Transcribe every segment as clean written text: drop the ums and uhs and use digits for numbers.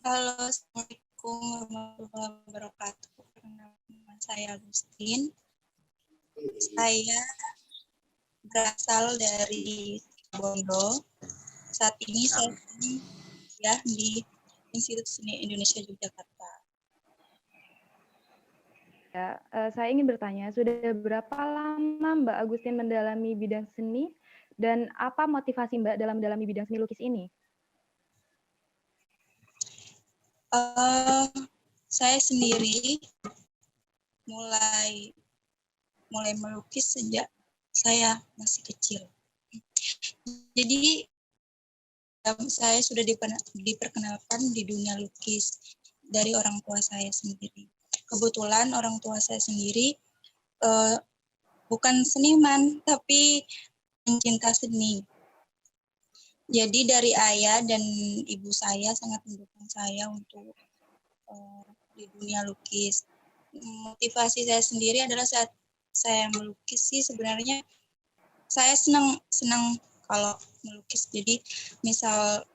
Halo, Assalamualaikum warahmatullahi wabarakatuh. Perkenalkan saya Agustin. Saya berasal dari Bondo. Saat ini saya kuliah di Institut Seni Indonesia Yogyakarta. Ya, saya ingin bertanya, sudah berapa lama Mbak Agustin mendalami bidang seni dan apa motivasi Mbak dalam mendalami bidang seni lukis ini? Saya sendiri mulai melukis sejak saya masih kecil. Jadi saya sudah diperkenalkan di dunia lukis dari orang tua saya sendiri. Kebetulan orang tua saya sendiri bukan seniman, tapi pencinta seni. Jadi dari ayah dan ibu saya sangat mendukung saya untuk di dunia lukis. Motivasi saya sendiri adalah saat saya melukis sih sebenarnya saya senang kalau melukis. Jadi misal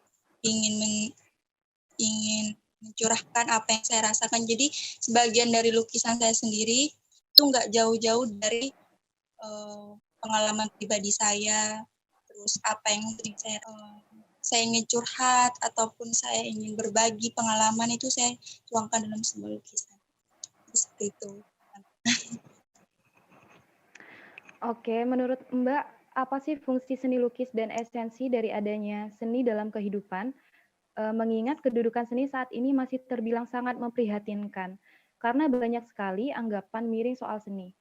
ingin mencurahkan apa yang saya rasakan. Jadi sebagian dari lukisan saya sendiri itu nggak jauh-jauh dari pengalaman pribadi saya, terus apa yang sering saya ingin curhat ataupun saya ingin berbagi pengalaman itu saya tuangkan dalam sebuah lukisan. Seperti itu. Oke, menurut Mbak, apa sih fungsi seni lukis dan esensi dari adanya seni dalam kehidupan? Mengingat kedudukan seni saat ini masih terbilang sangat memprihatinkan, karena banyak sekali anggapan miring soal seni.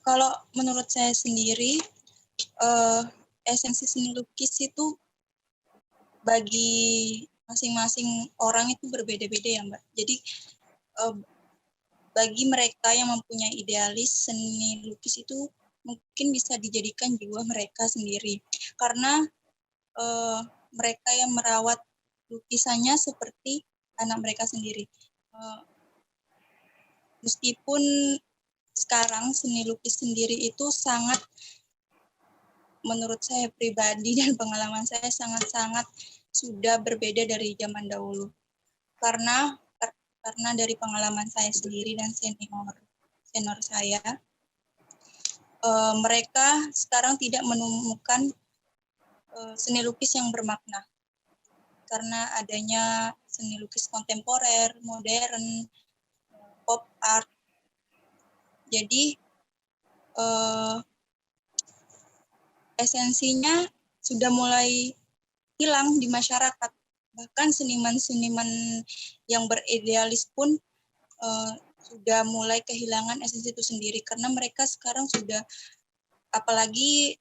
Kalau menurut saya sendiri, esensi seni lukis itu bagi masing-masing orang itu berbeda-beda ya Mbak. Jadi bagi mereka yang mempunyai idealis, seni lukis itu mungkin bisa dijadikan jiwa mereka sendiri. Karena mereka yang merawat lukisannya seperti anak mereka sendiri. Meskipun sekarang seni lukis sendiri itu sangat, menurut saya pribadi dan pengalaman saya sangat-sangat sudah berbeda dari zaman dahulu. Karena dari pengalaman saya sendiri dan senior saya, mereka sekarang tidak menemukan seni lukis yang bermakna. Karena adanya seni lukis kontemporer, modern, pop art. Jadi esensinya sudah mulai hilang di masyarakat. Bahkan seniman-seniman yang beridealis pun sudah mulai kehilangan esensi itu sendiri. Karena mereka sekarang sudah, apalagi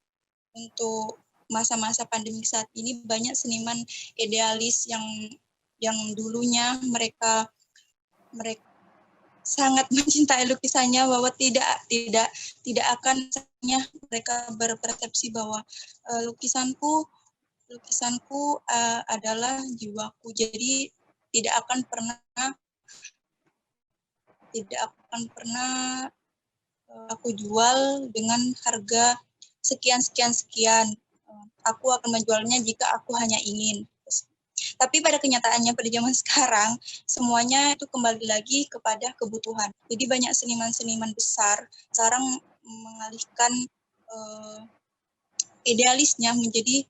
untuk masa-masa pandemi saat ini, banyak seniman idealis yang dulunya mereka sangat mencintai lukisannya, bahwa tidak akan mereka berpersepsi bahwa lukisanku adalah jiwaku. Jadi tidak akan pernah aku jual dengan harga sekian. Aku akan menjualnya jika aku hanya ingin. Tapi pada kenyataannya pada zaman sekarang semuanya itu kembali lagi kepada kebutuhan. Jadi banyak seniman-seniman besar sekarang mengalihkan idealisnya menjadi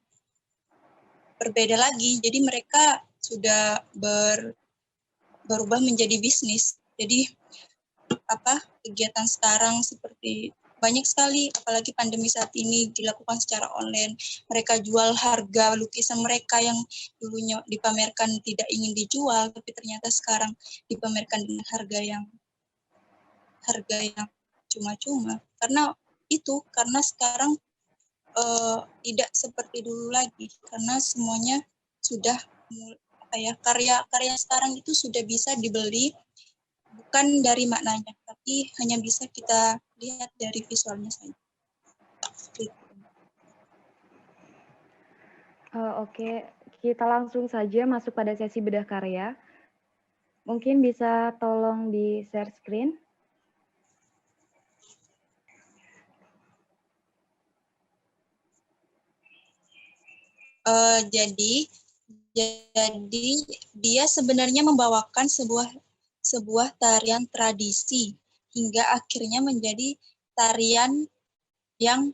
berbeda lagi. Jadi mereka sudah berubah menjadi bisnis. Jadi kegiatan sekarang seperti banyak sekali, apalagi pandemi saat ini dilakukan secara online. Mereka jual harga lukisan mereka yang dulunya dipamerkan tidak ingin dijual, tapi ternyata sekarang dipamerkan dengan harga yang cuma-cuma. Karena sekarang tidak seperti dulu lagi, karena semuanya sudah karya sekarang itu sudah bisa dibeli, bukan dari maknanya, tapi hanya bisa kita lihat dari visualnya saja. Oke, kita langsung saja masuk pada sesi bedah karya. Mungkin bisa tolong di share screen. Jadi Jadi dia sebenarnya membawakan sebuah tarian tradisi hingga akhirnya menjadi tarian yang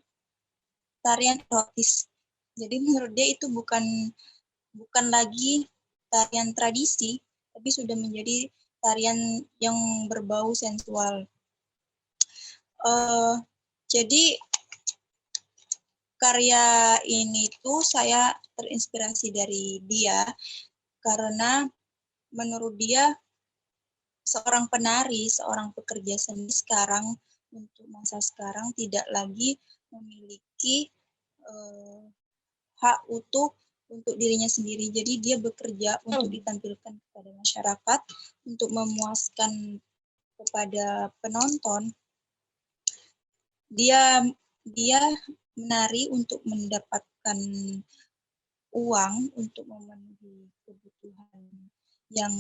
tarian erotis. Jadi menurut dia itu bukan lagi tarian tradisi, tapi sudah menjadi tarian yang berbau sensual. Jadi karya ini tuh saya terinspirasi dari dia karena menurut dia seorang penari, seorang pekerja seni sekarang untuk masa sekarang tidak lagi memiliki hak untuk dirinya sendiri. Jadi dia bekerja untuk ditampilkan kepada masyarakat, untuk memuaskan kepada penonton. Dia menari untuk mendapatkan uang untuk memenuhi kebutuhan yang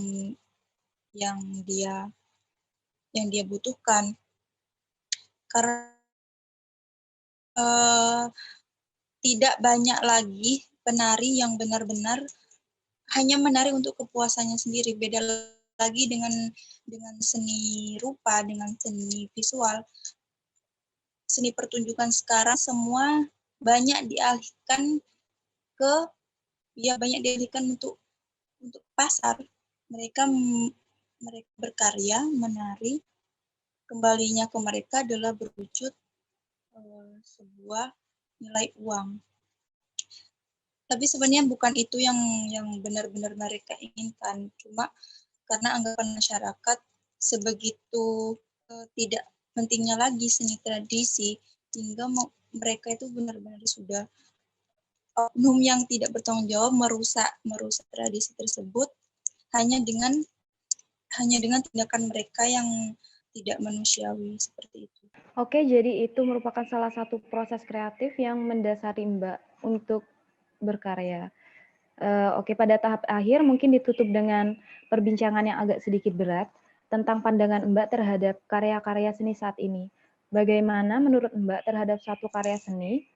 dia butuhkan. Karena tidak banyak lagi penari yang benar-benar hanya menari untuk kepuasannya sendiri. Beda lagi dengan seni rupa, dengan seni visual. Seni pertunjukan sekarang semua banyak dialihkan untuk pasar. Mereka berkarya, menari, kembalinya ke mereka adalah berwujud sebuah nilai uang. Tapi sebenarnya bukan itu yang benar-benar mereka inginkan. Cuma karena anggapan masyarakat sebegitu tidak pentingnya lagi seni tradisi, hingga mereka itu benar-benar sudah oknum yang tidak bertanggung jawab merusak tradisi tersebut hanya dengan tindakan mereka yang tidak manusiawi seperti itu. Oke, jadi itu merupakan salah satu proses kreatif yang mendasari Mbak untuk berkarya. Oke, pada tahap akhir mungkin ditutup dengan perbincangan yang agak sedikit berat tentang pandangan Mbak terhadap karya-karya seni saat ini. Bagaimana menurut Mbak terhadap satu karya seni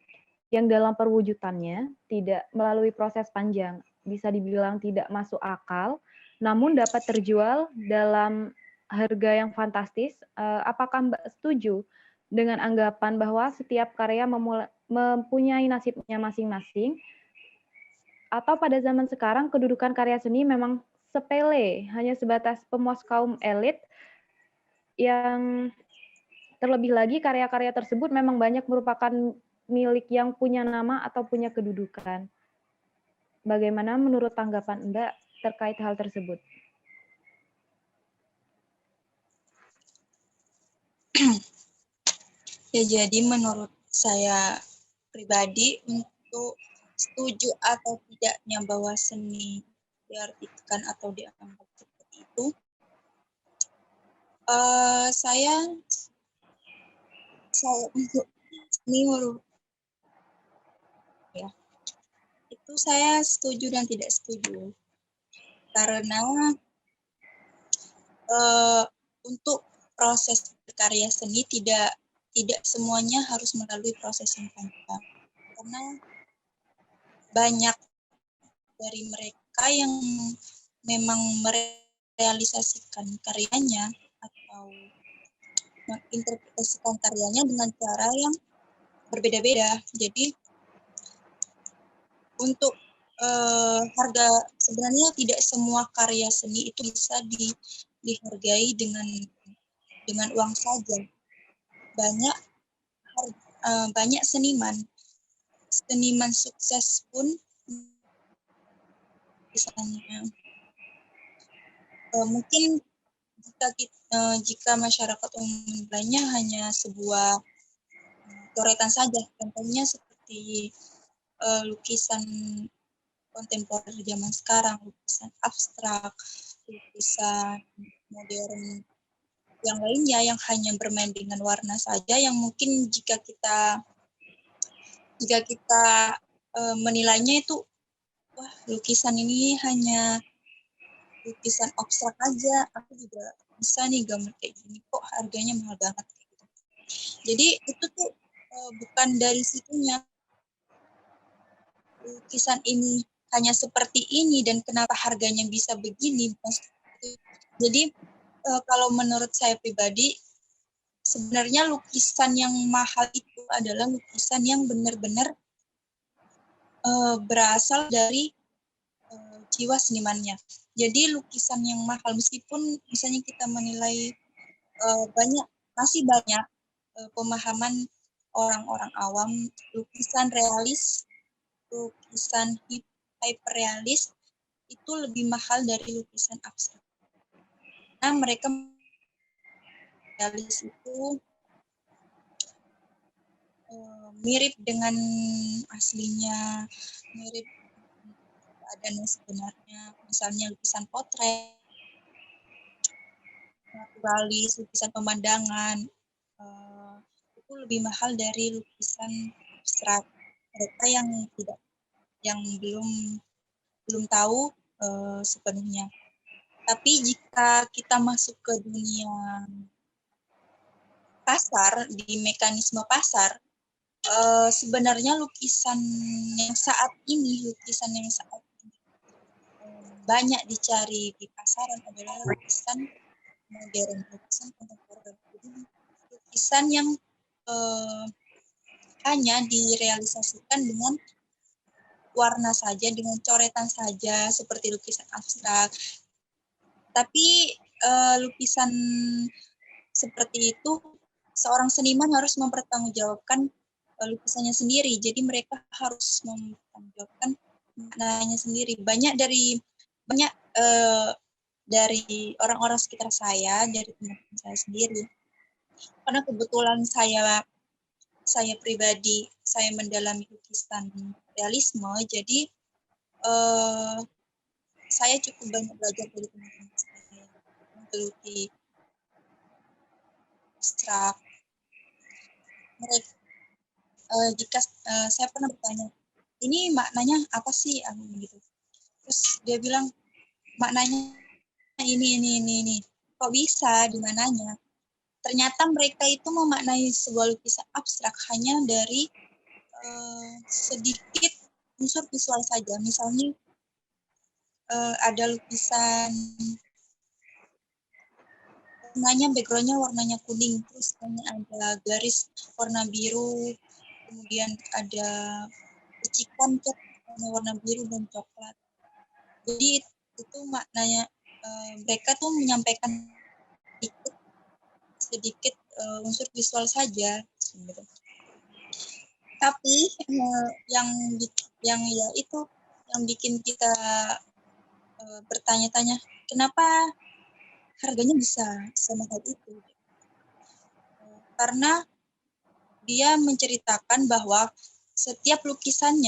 yang dalam perwujudannya tidak melalui proses panjang, bisa dibilang tidak masuk akal, namun dapat terjual dalam harga yang fantastis? Apakah Mbak setuju dengan anggapan bahwa setiap karya mempunyai nasibnya masing-masing? Atau pada zaman sekarang kedudukan karya seni memang sepele, hanya sebatas pemuas kaum elit yang terlebih lagi karya-karya tersebut memang banyak merupakan milik yang punya nama atau punya kedudukan. Bagaimana menurut tanggapan Mbak terkait hal tersebut? Ya, jadi menurut saya pribadi untuk setuju atau tidaknya bahwa seni diartikan atau dianggap seperti itu, saya untuk seni ya itu saya setuju dan tidak setuju karena untuk proses berkarya seni tidak semuanya harus melalui proses yang panjang karena banyak dari mereka yang memang merealisasikan karyanya atau menginterpretasikan karyanya dengan cara yang berbeda-beda. Jadi untuk harga, sebenarnya tidak semua karya seni itu bisa dihargai dengan uang saja. Banyak seniman sukses pun misalnya mungkin jika masyarakat umum menilainya hanya sebuah coretan saja, contohnya seperti lukisan kontemporer zaman sekarang, lukisan abstrak, lukisan modern yang lainnya yang hanya bermain dengan warna saja, yang mungkin jika kita menilainya itu, wah lukisan ini hanya lukisan abstrak aja, aku juga bisa nih gambar kayak gini, kok harganya mahal banget. Jadi itu tuh bukan dari situnya lukisan ini hanya seperti ini dan kenapa harganya bisa begini. Jadi kalau menurut saya pribadi, sebenarnya lukisan yang mahal itu adalah lukisan yang benar-benar berasal dari jiwa senimannya. Jadi lukisan yang mahal, meskipun misalnya kita menilai masih banyak pemahaman orang-orang awam, lukisan realis, lukisan hyperrealis itu lebih mahal dari lukisan abstrak. Nah, mereka realis itu mirip dengan aslinya, mirip keadaannya sebenarnya. Misalnya lukisan potret, naturalis, lukisan pemandangan, itu lebih mahal dari lukisan abstrak. Mereka yang belum tahu sepenuhnya. Tapi jika kita masuk ke dunia pasar, di mekanisme pasar, sebenarnya lukisan yang saat ini banyak dicari di pasaran adalah lukisan modern, lukisan kontemporer. Lukisan yang hanya direalisasikan dengan warna saja, dengan coretan saja, seperti lukisan abstrak. Tapi lukisan seperti itu, seorang seniman harus mempertanggungjawabkan lukisannya sendiri. Jadi mereka harus mempertanggungjawabkan maknanya sendiri. Banyak dari orang-orang sekitar saya, dari teman-teman saya sendiri. Karena kebetulan saya pribadi, saya mendalami lukisan realisme, jadi saya cukup banyak belajar dari teman-teman saya menggeluti abstrak. Mereka, jika saya pernah bertanya, ini maknanya apa sih, gitu. Terus dia bilang maknanya ini. Kok bisa? Di mananya? Ternyata mereka itu memaknai sebuah lukisan abstrak hanya dari sedikit unsur visual saja. Misalnya ada lukisan backgroundnya warnanya kuning, terus ada garis warna biru, kemudian ada percikan cat warna biru dan coklat. Jadi itu maknanya mereka tuh menyampaikan sedikit unsur visual saja. Gitu. Tapi yang bikin kita bertanya-tanya, kenapa harganya bisa semahal itu? Karena dia menceritakan bahwa setiap lukisan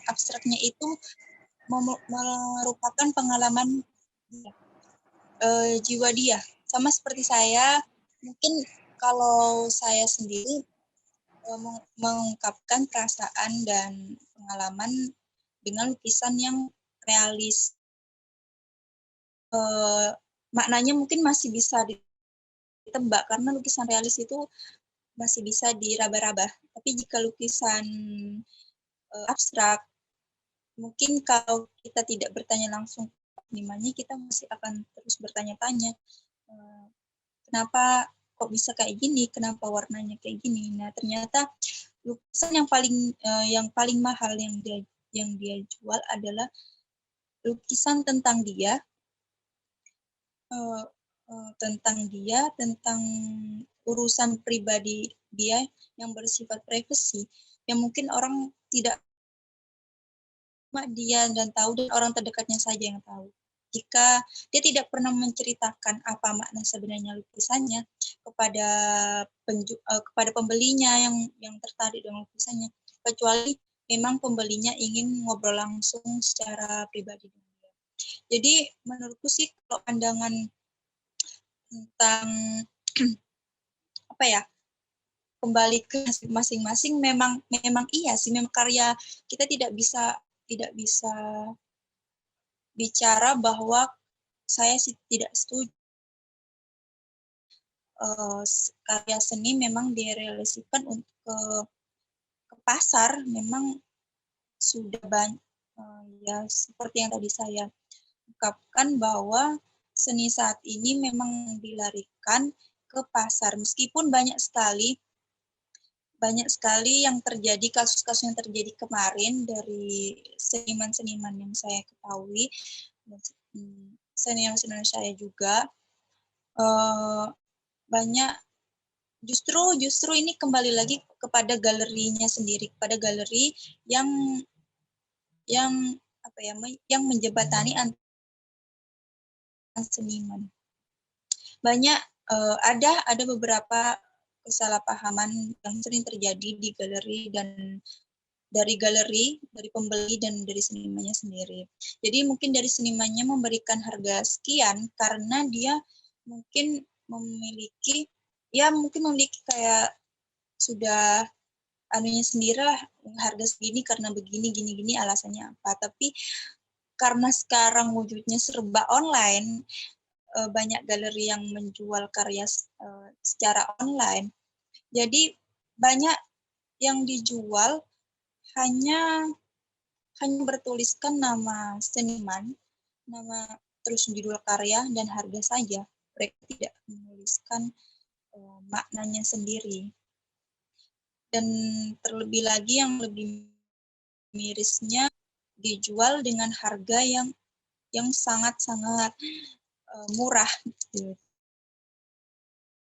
abstraknya itu merupakan pengalaman jiwa dia. Sama seperti saya, mungkin kalau saya sendiri mengungkapkan perasaan dan pengalaman dengan lukisan yang realis. Maknanya mungkin masih bisa ditebak karena lukisan realis itu masih bisa diraba-raba. Tapi jika lukisan abstrak, mungkin kalau kita tidak bertanya langsung senimannya, kita masih akan terus bertanya-tanya, kenapa kok bisa kayak gini, kenapa warnanya kayak gini. Nah, ternyata lukisan yang paling mahal yang dia jual adalah lukisan tentang dia, tentang urusan pribadi dia yang bersifat privasi, yang mungkin orang tidak dia dan tahu, dan orang terdekatnya saja yang tahu. Jika dia tidak pernah menceritakan apa makna sebenarnya lukisannya kepada pembelinya yang tertarik dengan lukisannya, kecuali memang pembelinya ingin ngobrol langsung secara pribadi dengan dia. Jadi menurutku sih kalau pandangan tentang kembali ke masing-masing, memang iya sih, memang karya kita tidak bisa bicara bahwa saya sih tidak setuju. Karya seni memang direalisasikan untuk ke pasar, memang sudah banyak, Ya, seperti yang tadi saya ungkapkan bahwa seni saat ini memang dilarikan ke pasar. Meskipun banyak sekali yang terjadi, kasus-kasus yang terjadi kemarin dari seniman-seniman yang saya ketahui, seniman-seniman saya juga, banyak justru ini kembali lagi kepada galerinya sendiri, kepada galeri yang yang menjembatani antara seniman. Banyak ada beberapa kesalahpahaman yang sering terjadi di galeri dan dari pembeli dan dari senimannya sendiri. Jadi mungkin dari senimannya memberikan harga sekian karena dia mungkin memiliki kayak sudah anunya sendirilah, harga segini karena begini gini alasannya apa. Tapi karena sekarang wujudnya serba online, banyak galeri yang menjual karya secara online. Jadi banyak yang dijual hanya bertuliskan nama seniman, terus judul karya dan harga saja. Mereka tidak menuliskan maknanya sendiri. Dan terlebih lagi yang lebih mirisnya, dijual dengan harga yang sangat-sangat murah. Gitu.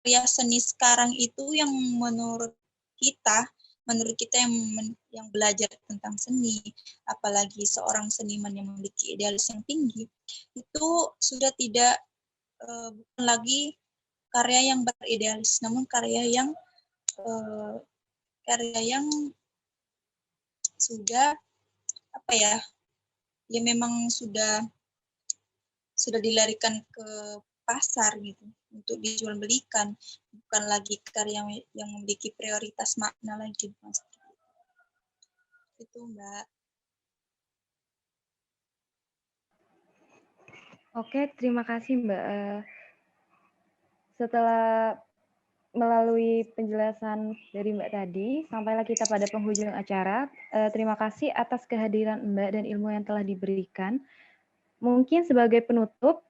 Karya seni sekarang itu yang menurut kita yang belajar tentang seni, apalagi seorang seniman yang memiliki idealis yang tinggi, itu sudah tidak bukan lagi karya yang beridealis, namun karya yang sudah memang sudah dilarikan ke pasar gitu untuk dijual belikan, bukan lagi karya yang memiliki prioritas makna lagi, Mas. Itu, Mbak. Oke, terima kasih Mbak. Setelah melalui penjelasan dari Mbak tadi, sampailah kita pada penghujung acara. Terima kasih atas kehadiran Mbak dan ilmu yang telah diberikan. Mungkin sebagai penutup,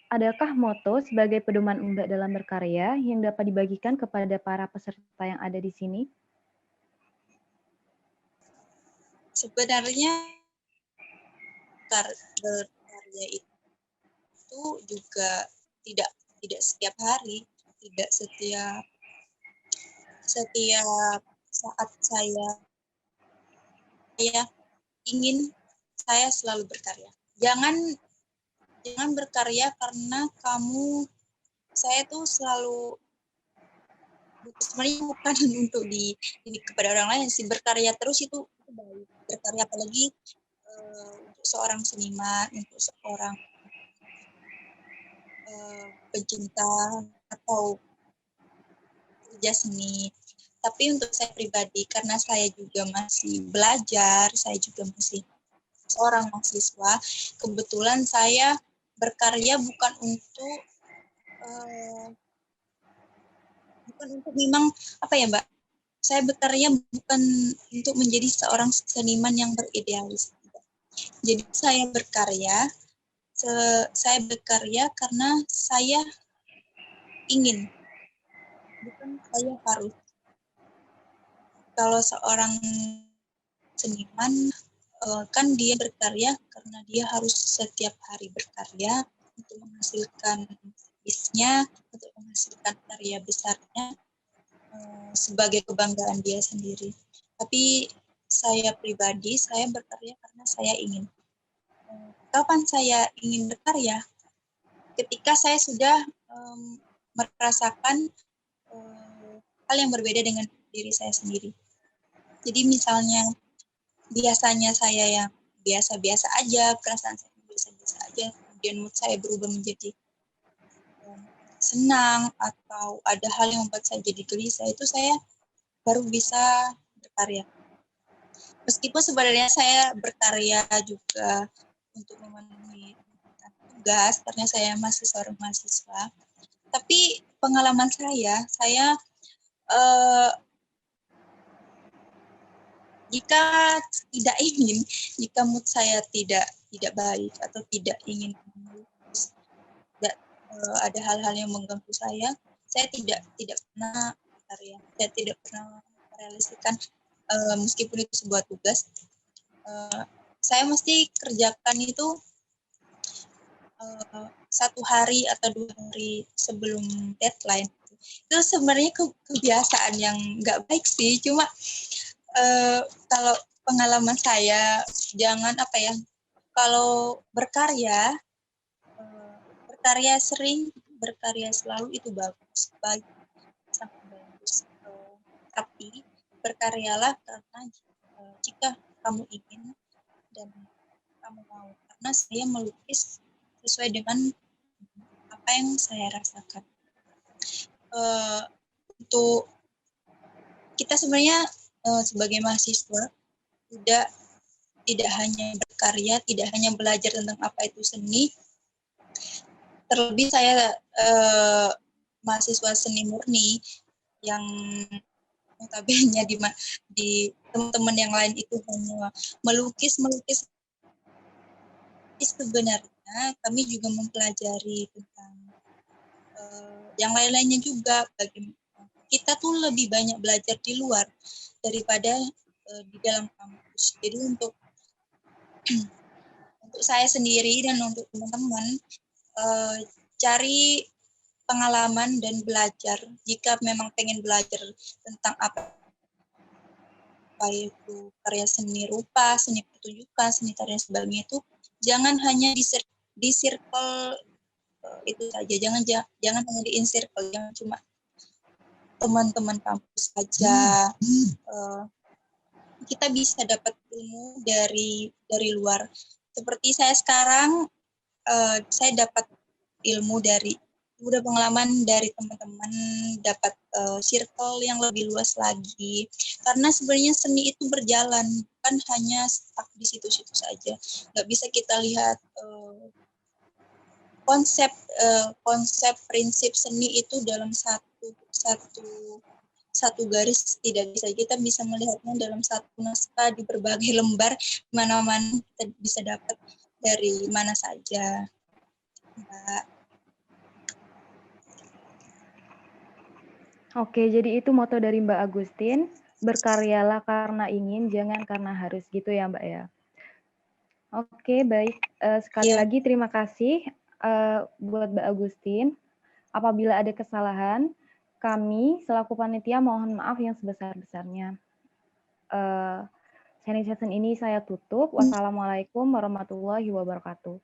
adakah moto sebagai pedoman Mbak dalam berkarya yang dapat dibagikan kepada para peserta yang ada di sini? Sebenarnya berkarya itu juga tidak setiap hari, tidak setiap saat saya ingin saya selalu berkarya. Jangan berkarya karena saya tuh selalu sebenarnya bukan untuk kepada orang lain sih, berkarya terus itu baik. Berkarya apalagi untuk seorang seniman, untuk seorang pencinta atau kerja seni. Tapi untuk saya pribadi, karena saya juga masih belajar, saya juga masih seorang mahasiswa, kebetulan saya berkarya bukan untuk memang Mbak, saya berkarya bukan untuk menjadi seorang seniman yang beridealis. Jadi saya berkarya karena saya ingin, bukan saya harus. Kalau seorang seniman kan dia berkarya karena dia harus setiap hari berkarya untuk menghasilkan bisnya, untuk menghasilkan karya besarnya sebagai kebanggaan dia sendiri. Tapi saya pribadi, saya berkarya karena saya ingin. Kapan saya ingin berkarya? Ketika saya sudah merasakan hal yang berbeda dengan diri saya sendiri. Jadi misalnya biasanya saya yang biasa-biasa aja, perasaan saya biasa-biasa aja, kemudian mood saya berubah menjadi senang atau ada hal yang membuat saya jadi gelisah, itu saya baru bisa berkarya. Meskipun sebenarnya saya berkarya juga untuk memenuhi tugas, karena saya masih seorang mahasiswa. Tapi pengalaman saya jika tidak ingin, jika mood saya tidak baik atau tidak ingin melukis, tidak ada hal-hal yang mengganggu saya tidak pernah berkarya, saya tidak pernah merealisasikan meskipun itu sebuah tugas, saya mesti kerjakan itu 1 hari atau 2 hari sebelum deadline. Itu sebenarnya kebiasaan yang nggak baik sih, cuma kalau pengalaman saya, jangan kalau berkarya sering, berkarya selalu itu bagus, baik, sangat bagus. Tapi berkaryalah karena jika kamu ingin dan kamu mau. Karena saya melukis sesuai dengan apa yang saya rasakan. Untuk kita sebenarnya sebagai mahasiswa tidak hanya berkarya, tidak hanya belajar tentang apa itu seni. Terlebih saya mahasiswa seni murni yang notabene di teman-teman yang lain itu hanya melukis. Sebenarnya kami juga mempelajari tentang yang lain-lainnya juga. Kita tuh lebih banyak belajar di luar daripada di dalam kampus. Jadi untuk saya sendiri dan untuk teman-teman, cari pengalaman dan belajar. Jika memang pengen belajar tentang apa itu karya seni rupa, seni pertunjukan, seni tarian sebagainya, itu jangan hanya di circle itu saja. Jangan hanya di in-circle, jangan cuma teman-teman kampus saja. Kita bisa dapat ilmu dari luar. Seperti saya sekarang, saya dapat ilmu udah pengalaman dari teman-teman, dapat circle yang lebih luas lagi. Karena sebenarnya seni itu berjalan, bukan hanya stuck di situ-situ saja. Nggak bisa kita lihat konsep prinsip seni itu dalam satu garis, tidak bisa. Kita bisa melihatnya dalam satu naskah di berbagai lembar, mana-mana kita bisa dapat dari mana saja, Mbak. Oke, jadi itu moto dari Mbak Agustin, berkaryalah karena ingin, jangan karena harus, gitu ya Mbak ya. Oke, baik. Sekali lagi terima kasih buat Mbak Agustin. Apabila ada kesalahan, kami selaku panitia mohon maaf yang sebesar-besarnya. Sharing session ini saya tutup. Wassalamualaikum warahmatullahi wabarakatuh.